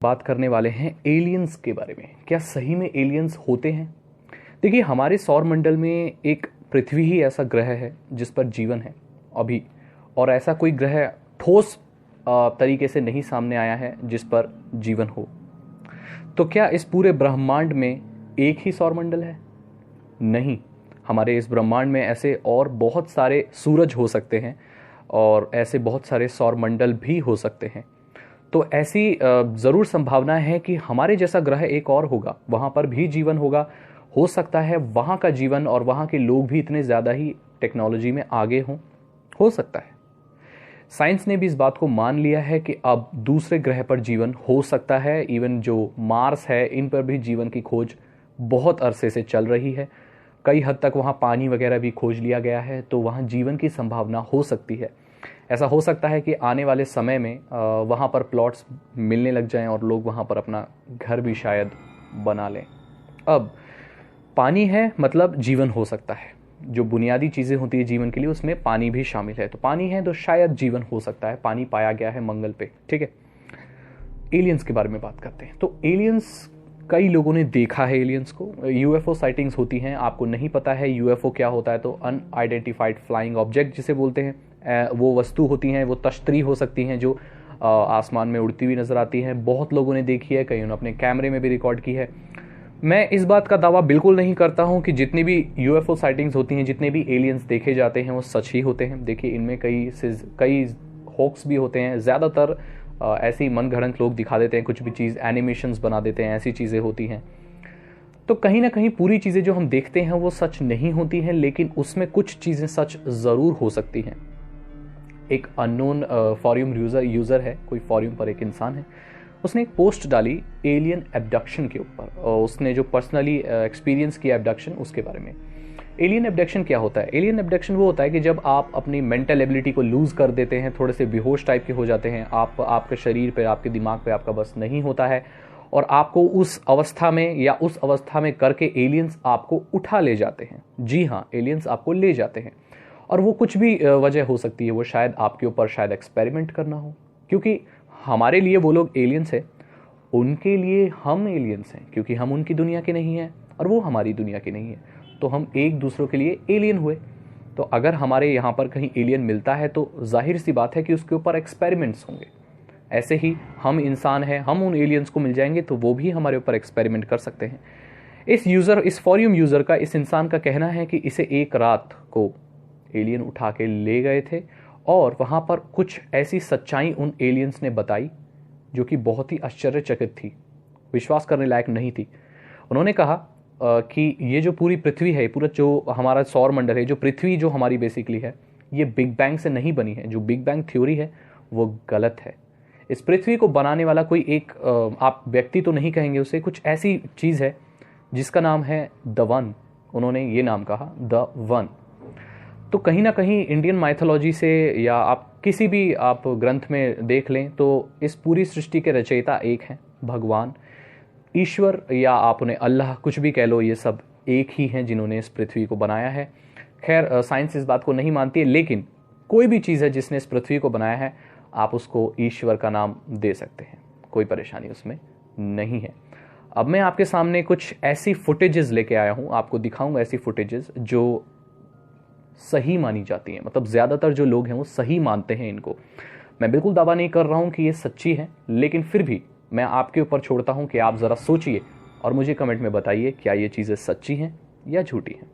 बात करने वाले हैं एलियंस के बारे में। क्या सही में एलियंस होते हैं? देखिए, हमारे सौर मंडल में एक पृथ्वी ही ऐसा ग्रह है जिस पर जीवन है अभी, और ऐसा कोई ग्रह ठोस तरीके से नहीं सामने आया है जिस पर जीवन हो। तो क्या इस पूरे ब्रह्मांड में एक ही सौर मंडल है? नहीं, हमारे इस ब्रह्मांड में ऐसे और बहुत सारे सूरज हो सकते हैं और ऐसे बहुत सारे सौर मंडल भी हो सकते हैं। तो ऐसी ज़रूर संभावना है कि हमारे जैसा ग्रह एक और होगा, वहाँ पर भी जीवन होगा। हो सकता है वहाँ का जीवन और वहाँ के लोग भी इतने ज़्यादा ही टेक्नोलॉजी में आगे हों। हो सकता है। साइंस ने भी इस बात को मान लिया है कि अब दूसरे ग्रह पर जीवन हो सकता है। इवन जो मार्स है, इन पर भी जीवन की खोज बहुत अरसे से चल रही है। कई हद तक वहाँ पानी वगैरह भी खोज लिया गया है, तो वहाँ जीवन की संभावना हो सकती है। ऐसा हो सकता है कि आने वाले समय में वहाँ पर प्लॉट्स मिलने लग जाएं और लोग वहाँ पर अपना घर भी शायद बना लें। अब पानी है मतलब जीवन हो सकता है। जो बुनियादी चीज़ें होती है जीवन के लिए, उसमें पानी भी शामिल है। तो पानी है तो शायद जीवन हो सकता है। पानी पाया गया है मंगल पे, ठीक है। एलियंस के बारे में बात करते हैं। तो एलियंस, कई लोगों ने देखा है एलियंस को। यूएफओ साइटिंग्स होती हैं। आपको नहीं पता है यूएफओ क्या होता है, तो अनआइडेंटिफाइड फ्लाइंग ऑब्जेक्ट जिसे बोलते हैं। वो वस्तु होती हैं, वो तश्तरी हो सकती हैं जो आसमान में उड़ती हुई नजर आती हैं। बहुत लोगों ने देखी है, कईयों ने अपने कैमरे में भी रिकॉर्ड की है। मैं इस बात का दावा बिल्कुल नहीं करता हूं कि जितनी भी यूएफओ साइटिंग्स होती हैं, जितने भी एलियंस देखे जाते हैं, वो सच ही होते हैं। देखिए, इनमें कई होक्स भी होते हैं। ज़्यादातर ऐसे ही मनगढ़ंत लोग दिखा देते हैं कुछ भी चीज़, एनिमेशंस बना देते हैं, ऐसी चीज़ें होती हैं। तो कहीं ना कहीं पूरी चीज़ें जो हम देखते हैं वो सच नहीं होती हैं, लेकिन उसमें कुछ चीज़ें सच ज़रूर हो सकती हैं। एक अननोन फॉर्यूम यूज़र है, कोई फॉर्यूम पर एक इंसान है, उसने एक पोस्ट डाली एलियन एब्डक्शन के ऊपर, और उसने जो पर्सनली एक्सपीरियंस किया एब्डक्शन, उसके बारे में। एलियन एब्डक्शन क्या होता है? एलियन एब्डक्शन वो होता है कि जब आप अपनी मेंटल एबिलिटी को लूज़ कर देते हैं, थोड़े से बेहोश टाइप के हो जाते हैं, आपके शरीर पे, आपके दिमाग पे आपका बस नहीं होता है, और आपको उस अवस्था में या उस अवस्था में करके एलियंस आपको उठा ले जाते हैं। जी हाँ, एलियंस आपको ले जाते हैं। और वो कुछ भी वजह हो सकती है। वो शायद आपके ऊपर शायद एक्सपेरिमेंट करना हो, क्योंकि हमारे लिए वो लोग एलियंस हैं, उनके लिए हम एलियंस हैं, क्योंकि हम उनकी दुनिया के नहीं हैं और वो हमारी दुनिया के नहीं है। तो हम एक दूसरों के लिए एलियन हुए। तो अगर हमारे यहाँ पर कहीं एलियन मिलता है तो जाहिर सी बात है कि उसके ऊपर एक्सपेरिमेंट्स होंगे। ऐसे ही हम इंसान हैं, हम उन एलियंस को मिल जाएंगे तो वो भी हमारे ऊपर एक्सपेरिमेंट कर सकते हैं। इस फॉर्यूम यूज़र का, इस इंसान का कहना है कि इसे एक रात को एलियन उठा के ले गए थे, और वहाँ पर कुछ ऐसी सच्चाई उन एलियंस ने बताई जो कि बहुत ही आश्चर्यचकित थी, विश्वास करने लायक नहीं थी। उन्होंने कहा कि ये जो पूरी पृथ्वी है, पूरा जो हमारा सौर मंडल है, जो पृथ्वी जो हमारी बेसिकली है, ये बिग बैंग से नहीं बनी है। जो बिग बैंग थ्योरी है वो गलत है। इस पृथ्वी को बनाने वाला कोई एक, आप व्यक्ति तो नहीं कहेंगे उसे, कुछ ऐसी चीज़ है जिसका नाम है द वन। उन्होंने ये नाम कहा, द वन। तो कहीं ना कहीं इंडियन माइथोलॉजी से, या आप किसी भी आप ग्रंथ में देख लें, तो इस पूरी सृष्टि के रचयिता एक हैं, भगवान, ईश्वर, या आप उन्हें अल्लाह कुछ भी कह लो, ये सब एक ही हैं जिन्होंने इस पृथ्वी को बनाया है। खैर, साइंस इस बात को नहीं मानती है, लेकिन कोई भी चीज़ है जिसने इस पृथ्वी को बनाया है, आप उसको ईश्वर का नाम दे सकते हैं, कोई परेशानी उसमें नहीं है। अब मैं आपके सामने कुछ ऐसी फुटेजेस लेके आया हूँ, आपको दिखाऊंगा ऐसी फुटेजेस जो सही मानी जाती हैं। मतलब ज़्यादातर जो लोग हैं वो सही मानते हैं इनको। मैं बिल्कुल दावा नहीं कर रहा हूँ कि ये सच्ची है, लेकिन फिर भी मैं आपके ऊपर छोड़ता हूँ कि आप ज़रा सोचिए और मुझे कमेंट में बताइए क्या ये चीज़ें सच्ची हैं या झूठी हैं।